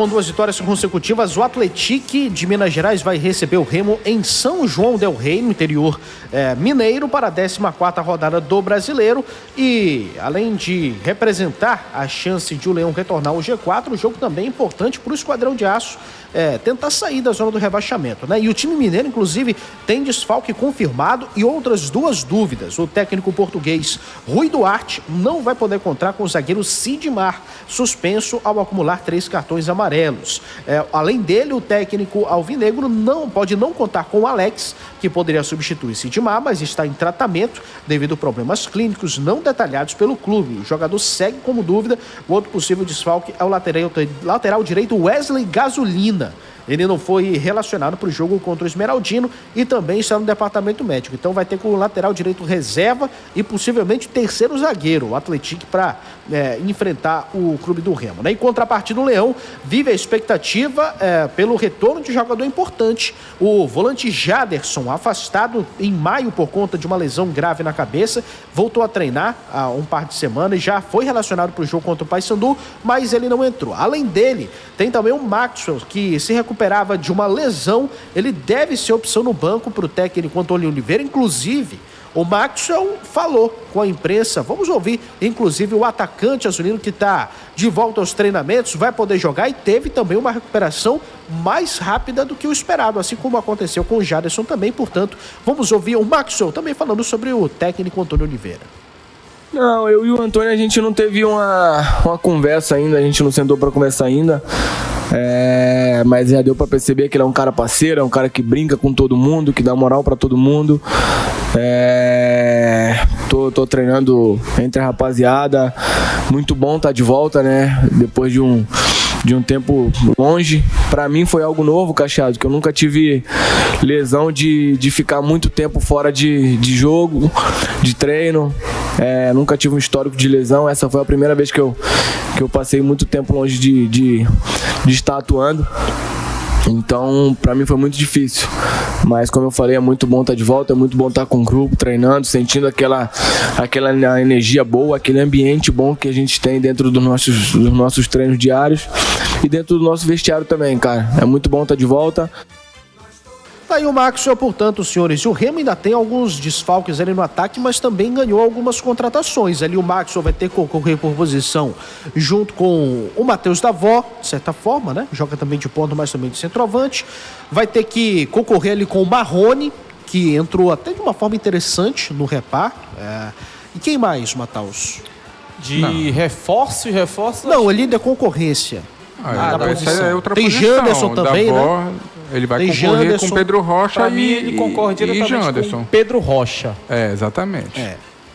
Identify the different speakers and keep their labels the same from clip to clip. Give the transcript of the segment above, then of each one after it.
Speaker 1: Com 2 vitórias consecutivas, o Atlético de Minas Gerais vai receber o Remo em São João del Rei, no interior mineiro, para a 14ª rodada do Brasileiro. E, além de representar a chance de o Leão retornar ao G4, o jogo também é importante para o Esquadrão de Aço tentar sair da zona do rebaixamento, né? E o time mineiro, inclusive, tem desfalque confirmado e outras 2 dúvidas. O técnico português Rui Duarte não vai poder contar com o zagueiro Sidmar, suspenso ao acumular 3 cartões amarelos. Além dele, o técnico alvinegro pode não contar com o Alex, que poderia substituir Sidmar, mas está em tratamento devido a problemas clínicos não detalhados pelo clube. O jogador segue como dúvida. O outro possível desfalque é o lateral direito Wesley Gasolina. Ele não foi relacionado para o jogo contra o Esmeraldino e também está no departamento médico. Então vai ter com o lateral direito reserva e possivelmente o terceiro zagueiro, o Atlético, para enfrentar o clube do Remo, né? Em contrapartida, o Leão vive a expectativa pelo retorno de jogador importante. O volante Jaderson, afastado em maio por conta de uma lesão grave na cabeça, voltou a treinar há um par de semanas e já foi relacionado para o jogo contra o Paysandu, mas ele não entrou. Além dele, tem também o Maxwell, que se recuperava de uma lesão. Ele deve ser opção no banco para o técnico Antônio Oliveira. Inclusive, o Maxwell falou com a imprensa. Vamos ouvir, inclusive, o atacante azulino, que está de volta aos treinamentos, vai poder jogar e teve também uma recuperação mais rápida do que o esperado, assim como aconteceu com o Jaderson também. Portanto, vamos ouvir o Maxwell também falando sobre o técnico Antônio Oliveira.
Speaker 2: Não, eu e o Antônio, a gente não teve uma conversa ainda, a gente não sentou para conversar ainda. Mas já deu pra perceber que ele é um cara parceiro, é um cara que brinca com todo mundo, que dá moral pra todo mundo. Tô treinando entre a rapaziada. Muito bom estar de volta, né? Depois de um tempo longe. Pra mim foi algo novo, Cacheado, que eu nunca tive lesão de ficar muito tempo fora de jogo, de treino. Nunca tive um histórico de lesão. Essa foi a primeira vez que eu passei muito tempo longe de estar atuando. Então, pra mim foi muito difícil. Mas, como eu falei, é muito bom estar de volta, é muito bom estar com o grupo, treinando, sentindo aquela energia boa, aquele ambiente bom que a gente tem dentro dos nossos treinos diários e dentro do nosso vestiário também, cara. É muito bom estar de volta.
Speaker 1: Tá aí o Maxwell, portanto, senhores. O Remo ainda tem alguns desfalques ali no ataque, mas também ganhou algumas contratações. Ali o Maxwell vai ter que concorrer por posição junto com o Matheus Davó, de certa forma, né? Joga também de ponta, mas também de centroavante. Vai ter que concorrer ali com o Marrone, que entrou até de uma forma interessante no repar. E quem mais, Mataus?
Speaker 3: Reforço?
Speaker 1: Não, ali da concorrência.
Speaker 4: Essa é outra
Speaker 1: tem
Speaker 4: posição.
Speaker 1: Janderson também,
Speaker 4: Davó,
Speaker 1: né?
Speaker 4: Ele vai
Speaker 1: tem
Speaker 4: concorrer
Speaker 1: Janderson.
Speaker 4: com Pedro Rocha
Speaker 3: pra mim, ele concorre diretamente
Speaker 4: Janderson.
Speaker 3: com Pedro Rocha.
Speaker 4: Exatamente.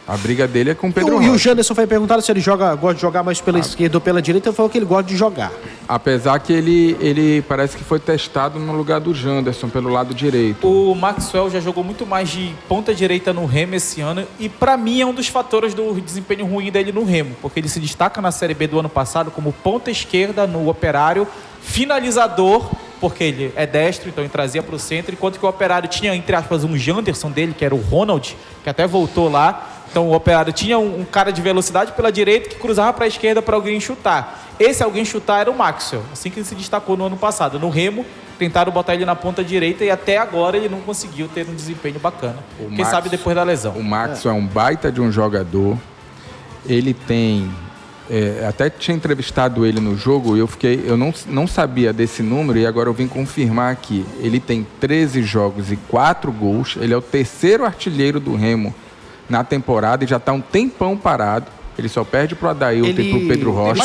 Speaker 4: A briga dele é com Pedro
Speaker 1: E o
Speaker 4: Rocha.
Speaker 1: Janderson foi perguntado se ele gosta de jogar mais pela esquerda ou pela direita. Ele falou que ele gosta de jogar.
Speaker 4: Apesar que ele parece que foi testado no lugar do Janderson, pelo lado direito.
Speaker 3: O Maxwell já jogou muito mais de ponta direita no Remo esse ano. E pra mim é um dos fatores do desempenho ruim dele no Remo. Porque ele se destaca na Série B do ano passado como ponta esquerda no Operário, finalizador, porque ele é destro, então ele trazia para o centro, enquanto que o Operário tinha, entre aspas, um Janderson dele, que era o Ronald, que até voltou lá. Então o Operário tinha um cara de velocidade pela direita que cruzava para a esquerda para alguém chutar. Esse alguém chutar era o Maxwell, assim que ele se destacou no ano passado. No Remo, tentaram botar ele na ponta direita e até agora ele não conseguiu ter um desempenho bacana. Quem sabe depois da lesão.
Speaker 4: O Maxwell é um baita de um jogador. Ele tem... até tinha entrevistado ele no jogo e eu não sabia desse número e agora eu vim confirmar aqui. Ele tem 13 jogos e 4 gols. Ele é o terceiro artilheiro do Remo na temporada e já está um tempão parado. Ele só perde pro Adailton e pro Pedro Rocha.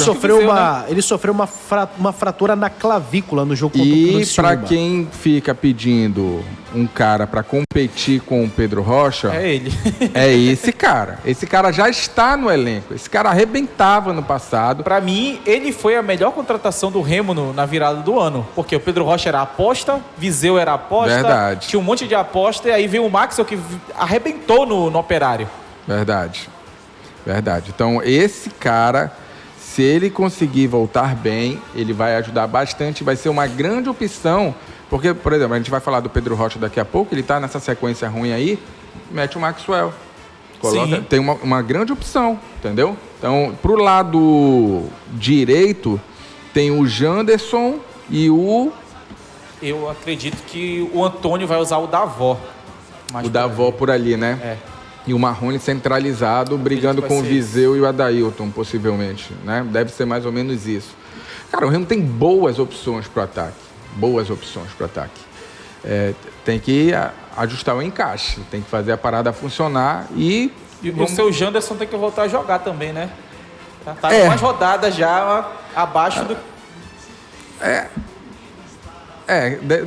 Speaker 1: Ele sofreu uma fratura na clavícula no jogo contra o Criciúma.
Speaker 4: E para quem fica pedindo um cara para competir com o Pedro Rocha...
Speaker 3: É ele.
Speaker 4: É esse cara. Esse cara já está no elenco. Esse cara arrebentava no passado.
Speaker 3: Para mim, ele foi a melhor contratação do Remo na virada do ano. Porque o Pedro Rocha era aposta, Viseu era aposta.
Speaker 4: Verdade.
Speaker 3: Tinha um monte de aposta e aí veio o Maxwell que arrebentou no Operário.
Speaker 4: Verdade. Então, esse cara, se ele conseguir voltar bem, ele vai ajudar bastante, vai ser uma grande opção, porque, por exemplo, a gente vai falar do Pedro Rocha daqui a pouco, ele está nessa sequência ruim aí, mete o Maxwell. Tem uma grande opção, entendeu? Então, pro lado direito, tem o Janderson e o...
Speaker 3: Eu acredito que o Antônio vai usar o Davó.
Speaker 4: O Davó por ali, né?
Speaker 3: É.
Speaker 4: E o Marrone centralizado, brigando com o Viseu e o Adailton, possivelmente, né? Deve ser mais ou menos isso. Cara, o Remo tem boas opções para o ataque. Boas opções para o ataque. Tem que ajustar o encaixe, tem que fazer a parada funcionar e
Speaker 3: o seu Janderson tem que voltar a jogar também, né? Tá com umas rodadas já abaixo do...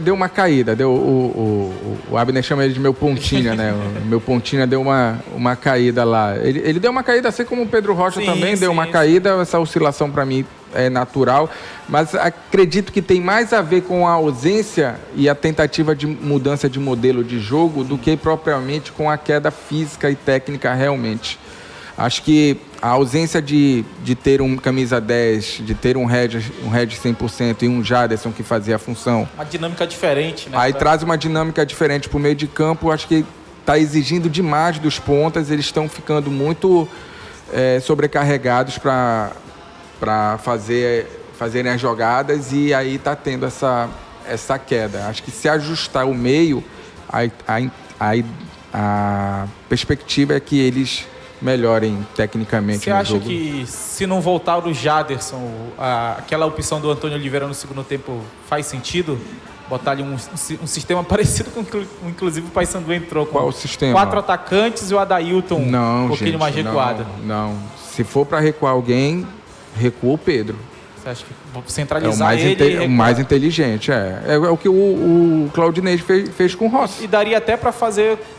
Speaker 4: Deu uma caída. O Abner chama ele de meu pontinha, né? O meu pontinha deu uma caída lá. Ele deu uma caída, assim como o Pedro Rocha também deu uma caída. Essa oscilação para mim é natural, mas acredito que tem mais a ver com a ausência e a tentativa de mudança de modelo de jogo do que propriamente com a queda física e técnica realmente. Acho que a ausência de ter um camisa 10, de ter um Regis 100% e um Jaderson que fazia a função.
Speaker 3: Uma dinâmica diferente, né?
Speaker 4: Aí traz uma dinâmica diferente para o meio de campo. Acho que está exigindo demais dos pontas. Eles estão ficando muito sobrecarregados para fazerem as jogadas e aí está tendo essa queda. Acho que se ajustar o meio, a perspectiva é que eles melhorem tecnicamente no jogo.
Speaker 3: Você acha que se não voltar o Jaderson, aquela opção do Antônio Oliveira no segundo tempo faz sentido? Botar ali um sistema parecido com que inclusive o Paysandu entrou com.
Speaker 4: Qual o sistema?
Speaker 3: 4 atacantes e o Adailton um pouquinho mais recuado.
Speaker 4: Não. Se for para recuar alguém, recua o Pedro.
Speaker 3: Você acha que centralizar
Speaker 4: o mais inteligente, é o que o Claudinei fez com o Rossi.
Speaker 3: E daria até para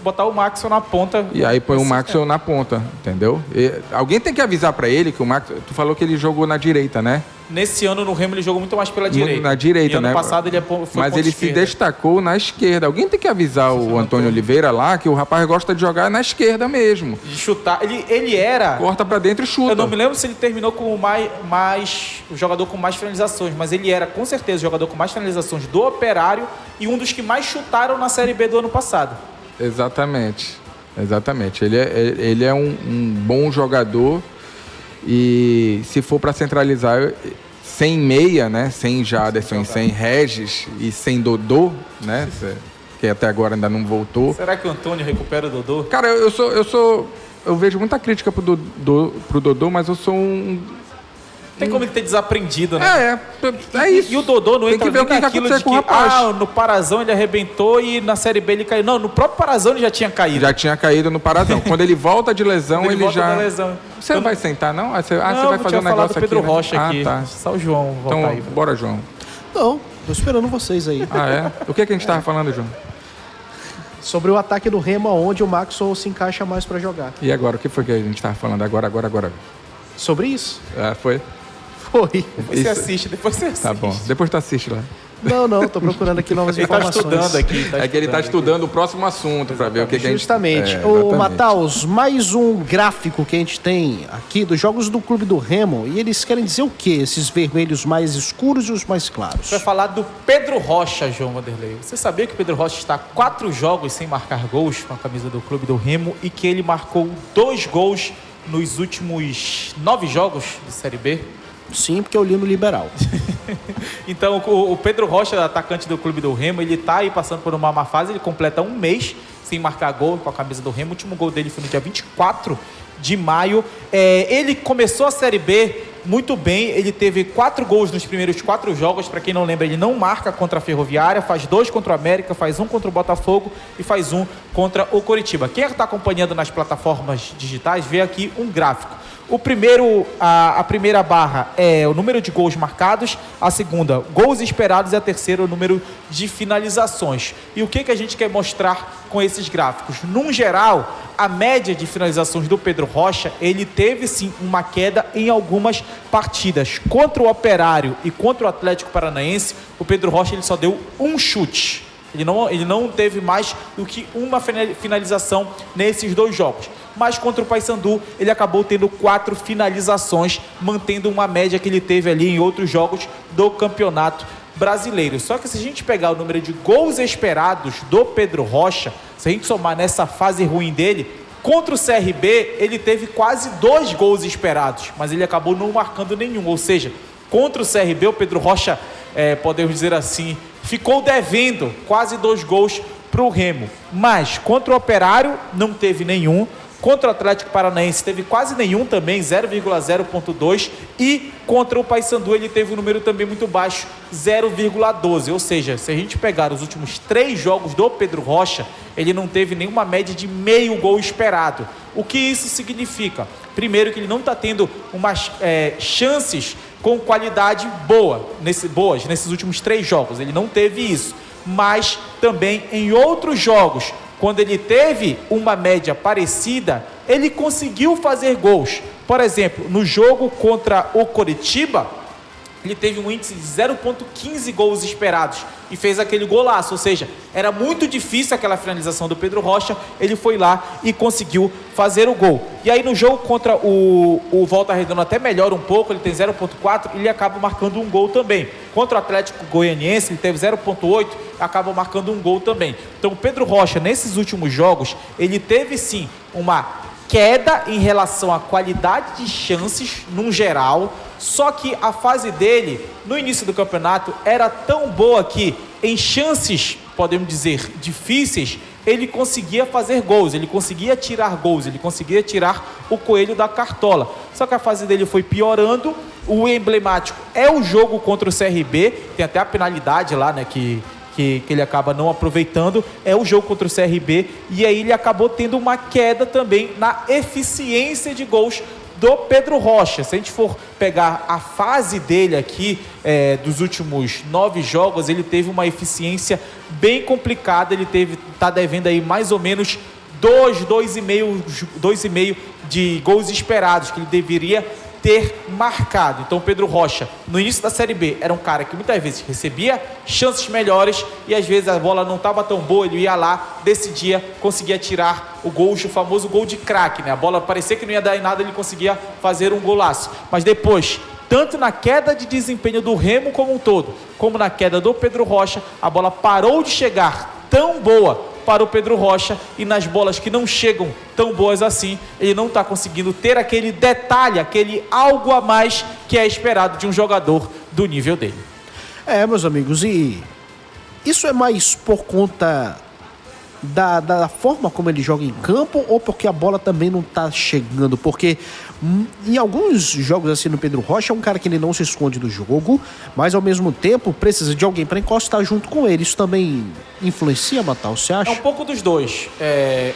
Speaker 3: botar o Maxwell na ponta.
Speaker 4: E aí põe o Maxwell na ponta, entendeu? Alguém tem que avisar para ele que o Maxwell... Tu falou que ele jogou na direita, né?
Speaker 3: Nesse ano no Remo ele jogou muito mais pela direita.
Speaker 4: Na direita, né?
Speaker 3: Ano passado ele foi
Speaker 4: Mas ele se destacou na esquerda. Alguém tem que avisar o Antônio Oliveira lá que o rapaz gosta de jogar na esquerda mesmo.
Speaker 3: De chutar. Ele era...
Speaker 4: Corta pra dentro e chuta.
Speaker 3: Eu não me lembro se ele terminou com o jogador com mais finalizações, mas ele era com certeza o jogador com mais finalizações do Operário e um dos que mais chutaram na Série B do ano passado.
Speaker 4: Exatamente. Ele é um bom jogador e se for para centralizar... Sem meia, né? Sem Jaderson, sem Regis e sem Dodô, né? Que até agora ainda não voltou.
Speaker 3: Será que o Antônio recupera o Dodô?
Speaker 4: Cara, eu vejo muita crítica pro Dodô, mas eu sou um...
Speaker 3: Tem como ele ter desaprendido, né?
Speaker 4: É isso.
Speaker 3: E o Dodô não entra
Speaker 4: nem naquilo de que
Speaker 3: no Parazão ele arrebentou e na Série B ele caiu. Não, no próprio Parazão ele já tinha caído.
Speaker 4: Já tinha caído no Parazão. Quando ele volta de lesão, ele já...
Speaker 3: Lesão.
Speaker 4: Você vai sentar, não? Você vai fazer um negócio aqui,
Speaker 3: Pedro Rocha aqui.
Speaker 4: Tá.
Speaker 3: Só o João voltar
Speaker 4: então,
Speaker 3: aí.
Speaker 4: Bora, João.
Speaker 1: Não, tô esperando vocês aí.
Speaker 4: O que a gente tava falando, João?
Speaker 1: Sobre o ataque do Remo, onde o Maxwell se encaixa mais para jogar.
Speaker 4: E agora, o que foi que a gente tava falando? Agora.
Speaker 1: Sobre isso?
Speaker 4: Foi?
Speaker 1: Foi.
Speaker 3: Depois você assiste.
Speaker 4: Tá bom, depois tu assiste lá.
Speaker 1: Não, tô procurando aqui novas informações.
Speaker 3: Ele tá estudando aqui.
Speaker 4: Que ele tá estudando o próximo assunto para ver o que a gente...
Speaker 1: Justamente. Ô, Mataus, mais um gráfico que a gente tem aqui dos jogos do Clube do Remo, e eles querem dizer o quê? Esses vermelhos mais escuros e os mais claros?
Speaker 3: Vai falar do Pedro Rocha, João Vanderlei. Você sabia que o Pedro Rocha está 4 jogos sem marcar gols com a camisa do Clube do Remo e que ele marcou 2 gols nos últimos 9 jogos de Série B?
Speaker 1: Sim, porque eu li no Liberal.
Speaker 3: Então, o Pedro Rocha, atacante do Clube do Remo, ele tá aí passando por uma má fase, ele completa um mês sem marcar gol com a camisa do Remo. O último gol dele foi no dia 24 de maio. Ele começou a Série B muito bem, ele teve 4 gols nos primeiros 4 jogos. Para quem não lembra, ele não marca contra a Ferroviária, faz 2 contra o América, faz 1 contra o Botafogo e faz 1 contra o Coritiba. Quem está acompanhando nas plataformas digitais vê aqui um gráfico. A primeira barra é o número de gols marcados, a segunda, gols esperados, e a terceira, o número de finalizações. E o que a gente quer mostrar com esses gráficos? Num geral, a média de finalizações do Pedro Rocha, ele teve sim uma queda em algumas partidas. Contra o Operário e contra o Atlético Paranaense, o Pedro Rocha ele só deu um chute. Ele não teve mais do que uma finalização nesses 2 jogos. Mas contra o Paysandu, ele acabou tendo 4 finalizações, mantendo uma média que ele teve ali em outros jogos do Campeonato Brasileiro. Só que se a gente pegar o número de gols esperados do Pedro Rocha, se a gente somar nessa fase ruim dele, contra o CRB, ele teve quase 2 gols esperados, mas ele acabou não marcando nenhum. Ou seja, contra o CRB, o Pedro Rocha, podemos dizer assim, ficou devendo quase 2 gols para o Remo. Mas contra o Operário não teve nenhum. Contra o Atlético Paranaense teve quase nenhum também, 0,0.2. E contra o Paysandu ele teve um número também muito baixo, 0,12. Ou seja, se a gente pegar os últimos 3 jogos do Pedro Rocha, ele não teve nenhuma média de meio gol esperado. O que isso significa? Primeiro que ele não está tendo umas chances com qualidade boas nesses últimos 3 jogos. Ele não teve isso. Mas também em outros jogos, quando ele teve uma média parecida, ele conseguiu fazer gols. Por exemplo, no jogo contra o Coritiba, ele teve um índice de 0,15 gols esperados e fez aquele golaço. Ou seja, era muito difícil aquela finalização do Pedro Rocha, ele foi lá e conseguiu fazer o gol. E aí no jogo contra o Volta Redonda até melhora um pouco, ele tem 0,4 e ele acaba marcando um gol também. Contra o Atlético Goianiense ele teve 0,8, acaba marcando um gol também. Então o Pedro Rocha nesses últimos jogos, ele teve sim uma queda em relação à qualidade de chances num geral, só que a fase dele no início do campeonato era tão boa que em chances, podemos dizer, difíceis, ele conseguia fazer gols, ele conseguia tirar gols, ele conseguia tirar o coelho da cartola. Só que a fase dele foi piorando. O emblemático é o jogo contra o CRB, tem até a penalidade lá, né, que ele acaba não aproveitando, é o jogo contra o CRB, e aí ele acabou tendo uma queda também na eficiência de gols do Pedro Rocha. Se a gente for pegar a fase dele aqui, dos últimos 9 jogos, ele teve uma eficiência bem complicada, ele tá devendo aí mais ou menos 2,5 de gols esperados, que ele deveria ter marcado. Então o Pedro Rocha, no início da Série B, era um cara que muitas vezes recebia chances melhores e às vezes a bola não estava tão boa, ele ia lá, decidia, conseguia tirar o gol, o famoso gol de craque, né? A bola parecia que não ia dar em nada, ele conseguia fazer um golaço. Mas depois, tanto na queda de desempenho do Remo como um todo, como na queda do Pedro Rocha, a bola parou de chegar tão boa para o Pedro Rocha, e nas bolas que não chegam tão boas assim, ele não está conseguindo ter aquele detalhe, aquele algo a mais que é esperado de um jogador do nível dele.
Speaker 1: Meus amigos, e isso é mais por conta da forma como ele joga em campo, ou porque a bola também não tá chegando? Porque em alguns jogos assim no Pedro Rocha é um cara que ele não se esconde do jogo, mas ao mesmo tempo precisa de alguém para encostar junto com ele. Isso também influencia, Matal, você acha?
Speaker 3: É um pouco dos dois.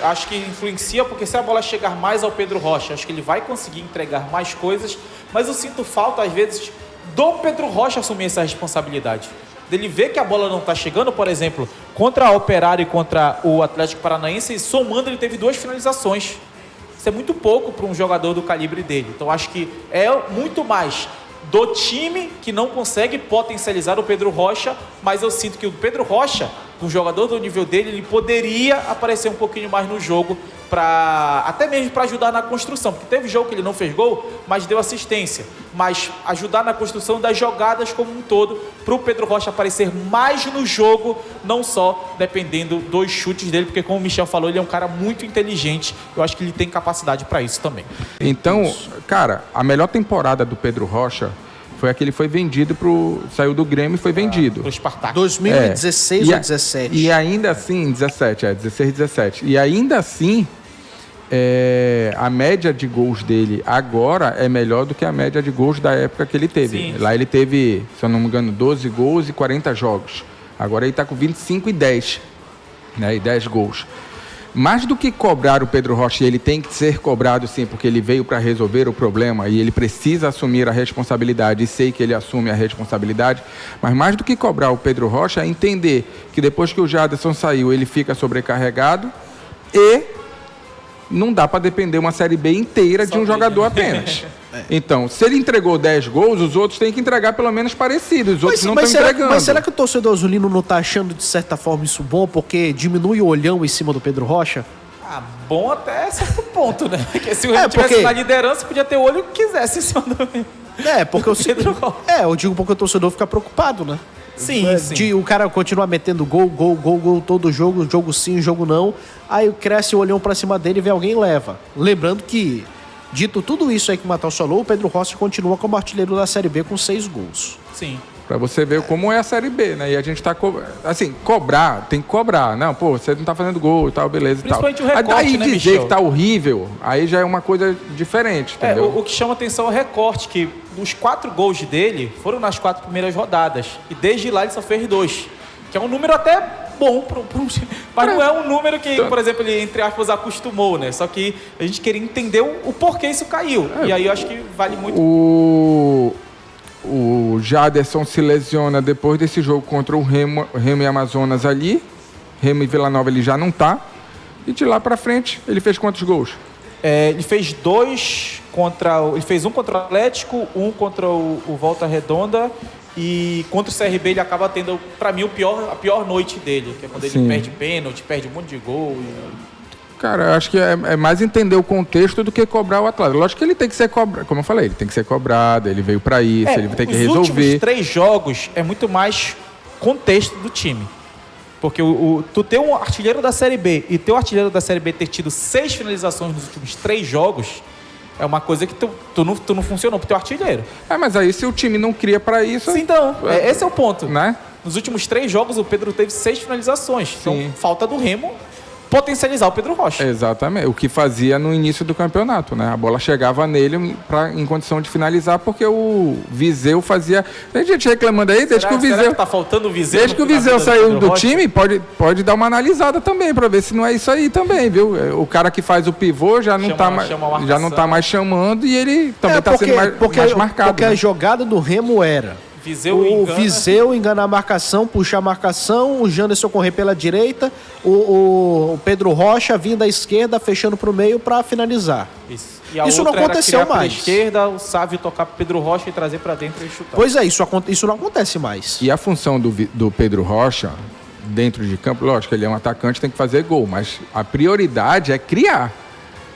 Speaker 3: Acho que influencia, porque se a bola chegar mais ao Pedro Rocha, acho que ele vai conseguir entregar mais coisas, mas eu sinto falta às vezes do Pedro Rocha assumir essa responsabilidade. Dele ver que a bola não está chegando, por exemplo, contra o Operário e contra o Atlético Paranaense, somando ele teve 2 finalizações. Isso é muito pouco para um jogador do calibre dele. Então acho que é muito mais do time que não consegue potencializar o Pedro Rocha, mas eu sinto que o Pedro Rocha, um jogador do nível dele, ele poderia aparecer um pouquinho mais no jogo, até mesmo para ajudar na construção, porque teve jogo que ele não fez gol, mas deu assistência, mas ajudar na construção das jogadas como um todo, para o Pedro Rocha aparecer mais no jogo, não só dependendo dos chutes dele, porque como o Michel falou, ele é um cara muito inteligente, eu acho que ele tem capacidade para isso também.
Speaker 4: Então, cara, a melhor temporada do Pedro Rocha foi a que ele foi vendido saiu do Grêmio e foi vendido.
Speaker 3: Pro Spartak.
Speaker 1: 2016 ou 17?
Speaker 4: E ainda assim, 16 e 17. E ainda assim, a média de gols dele agora é melhor do que a média de gols da época que ele teve.
Speaker 3: Sim.
Speaker 4: Lá ele teve, se eu não me engano, 12 gols e 40 jogos. Agora ele está com 25 e 10, né? E 10 gols. Mais do que cobrar o Pedro Rocha, e ele tem que ser cobrado sim, porque ele veio para resolver o problema e ele precisa assumir a responsabilidade, e sei que ele assume a responsabilidade, mas mais do que cobrar o Pedro Rocha é entender que depois que o Jaderson saiu, ele fica sobrecarregado e não dá para depender uma Série B inteira de um jogador apenas. Então, se ele entregou 10 gols, os outros têm que entregar pelo menos parecidos. Os outros não estão entregando.
Speaker 1: Mas será que o torcedor azulino não está achando, de certa forma, isso bom? Porque diminui o olhão em cima do Pedro Rocha?
Speaker 3: Bom até certo ponto, né? Porque se ele tivesse na liderança, podia ter o olho que quisesse em cima do
Speaker 1: porque eu digo porque o torcedor fica preocupado, né?
Speaker 3: Sim.
Speaker 1: De o cara continuar metendo gol todo jogo sim, jogo não. Aí cresce o olhão pra cima dele e vê alguém leva. Lembrando que Dito tudo isso aí que o Matheus falou, o Pedro Rocha continua como artilheiro da Série B com 6 gols.
Speaker 3: Sim.
Speaker 4: Pra você ver como é a Série B, né? E a gente tá... Assim, cobrar, tem que cobrar. Não, pô, você não tá fazendo gol e tal, beleza e tal.
Speaker 3: Principalmente o recorte,
Speaker 4: aí
Speaker 3: né,
Speaker 4: dizer
Speaker 3: Michel?
Speaker 4: que tá horrível, aí já é uma coisa diferente, entendeu?
Speaker 3: O que chama atenção é o recorte, que os 4 gols dele foram nas 4 primeiras rodadas. E desde lá ele só fez 2. Que é um número até bom, mas não é um número que, por exemplo, ele, entre aspas, acostumou, né? Só que a gente queria entender o porquê isso caiu. E aí eu acho que vale muito...
Speaker 4: O Jaderson se lesiona depois desse jogo contra o Remo e Amazonas ali. Remo e Vila Nova ele já não tá. E de lá pra frente, ele fez quantos gols?
Speaker 3: Ele fez 2 contra... Ele fez um contra o Atlético, um contra o Volta Redonda. E contra o CRB ele acaba tendo, pra mim, a pior noite dele. Que é quando ele perde pênalti, perde um monte de gol.
Speaker 4: Cara, eu acho que é mais entender o contexto do que cobrar o atleta. Lógico que ele tem que ser cobrado, como eu falei, ele tem que ser cobrado, ele veio pra isso, ele tem que resolver.
Speaker 3: Os últimos 3 jogos é muito mais contexto do time. Porque tu ter um artilheiro da Série B e teu artilheiro da Série B ter tido 6 finalizações nos últimos 3 jogos é uma coisa que tu não funcionou pro teu artilheiro.
Speaker 4: Mas aí se o time não cria pra isso...
Speaker 3: Sim, então, esse é o ponto.
Speaker 4: Né?
Speaker 3: Nos últimos 3 jogos o Pedro teve 6 finalizações. Então, falta do Remo potencializar o Pedro Rocha.
Speaker 4: Exatamente, o que fazia no início do campeonato, né? A bola chegava nele em condição de finalizar, porque o Viseu fazia... Tem gente reclamando aí, desde que o Viseu...
Speaker 3: Será que tá faltando o Viseu?
Speaker 4: Desde que o Viseu saiu do time, pode dar uma analisada também, para ver se não é isso aí também, viu? O cara que faz o pivô já não tá mais chamando e ele também tá sendo mais marcado.
Speaker 1: Porque a jogada do Remo era... Viseu enganar a marcação, puxar a marcação, o Janderson correr pela direita, o Pedro Rocha vindo da esquerda, fechando pro meio para finalizar. Isso não aconteceu mais.
Speaker 3: Pra esquerda, o Sávio tocar pro Pedro Rocha e trazer para dentro e chutar.
Speaker 1: Pois é, isso não acontece mais.
Speaker 4: E a função do Pedro Rocha, dentro de campo, lógico, ele é um atacante, tem que fazer gol, mas a prioridade é criar.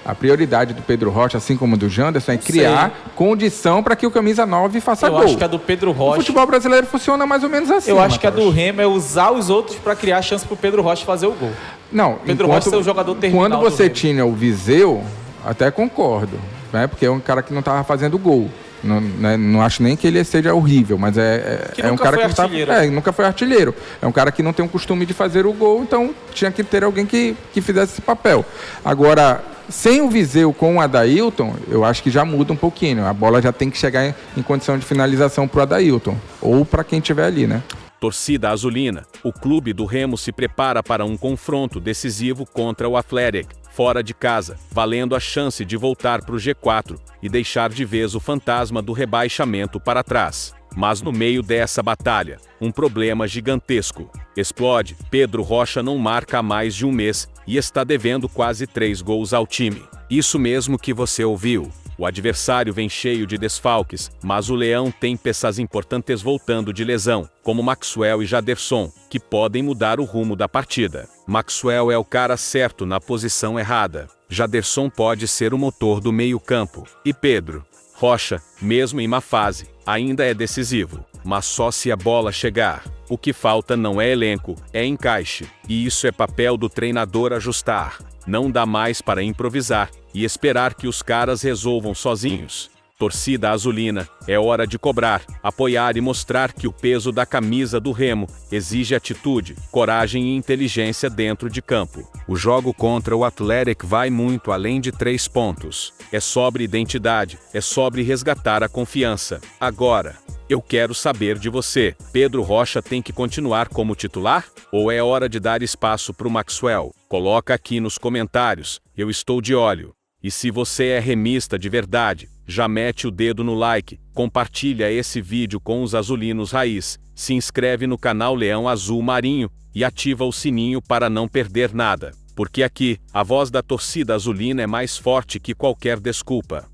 Speaker 4: A prioridade do Pedro Rocha, assim como do Janderson, é criar condição para que o camisa 9 faça gol.
Speaker 3: Eu acho que a do Pedro Rocha...
Speaker 4: O futebol brasileiro funciona mais ou menos assim.
Speaker 3: Eu acho que a do Remo é usar os outros para criar chance pro Pedro Rocha fazer o gol.
Speaker 4: Não,
Speaker 3: Pedro Rocha é o jogador terminal.
Speaker 4: Quando você tinha o Viseu, até concordo, né? Porque é um cara que não estava fazendo gol. Não acho nem que ele seja horrível, mas é um cara que nunca foi artilheiro. É um cara que não tem o costume de fazer o gol, então tinha que ter alguém que fizesse esse papel. Agora, sem o Viseu com o Adailton, eu acho que já muda um pouquinho. A bola já tem que chegar em condição de finalização para o Adailton, ou para quem estiver ali, né?
Speaker 5: Torcida azulina, o clube do Remo se prepara para um confronto decisivo contra o Athletic, fora de casa, valendo a chance de voltar para o G4 e deixar de vez o fantasma do rebaixamento para trás. Mas no meio dessa batalha, um problema gigantesco explode. Pedro Rocha não marca há mais de um mês e está devendo quase 3 gols ao time. Isso mesmo que você ouviu. O adversário vem cheio de desfalques, mas o Leão tem peças importantes voltando de lesão, como Maxwell e Jaderson, que podem mudar o rumo da partida. Maxwell é o cara certo na posição errada. Jaderson pode ser o motor do meio-campo. E Pedro Rocha, mesmo em má fase, ainda é decisivo, mas só se a bola chegar. O que falta não é elenco, é encaixe. E isso é papel do treinador ajustar. Não dá mais para improvisar e esperar que os caras resolvam sozinhos. Torcida azulina, é hora de cobrar, apoiar e mostrar que o peso da camisa do Remo exige atitude, coragem e inteligência dentro de campo. O jogo contra o Athletic vai muito além de 3 pontos. É sobre identidade, é sobre resgatar a confiança. Agora, eu quero saber de você. Pedro Rocha tem que continuar como titular? Ou é hora de dar espaço para o Maxwell? Coloca aqui nos comentários, eu estou de olho. E se você é remista de verdade, já mete o dedo no like, compartilha esse vídeo com os azulinos raiz, se inscreve no canal Leão Azul Marinho e ativa o sininho para não perder nada. Porque aqui, a voz da torcida azulina é mais forte que qualquer desculpa.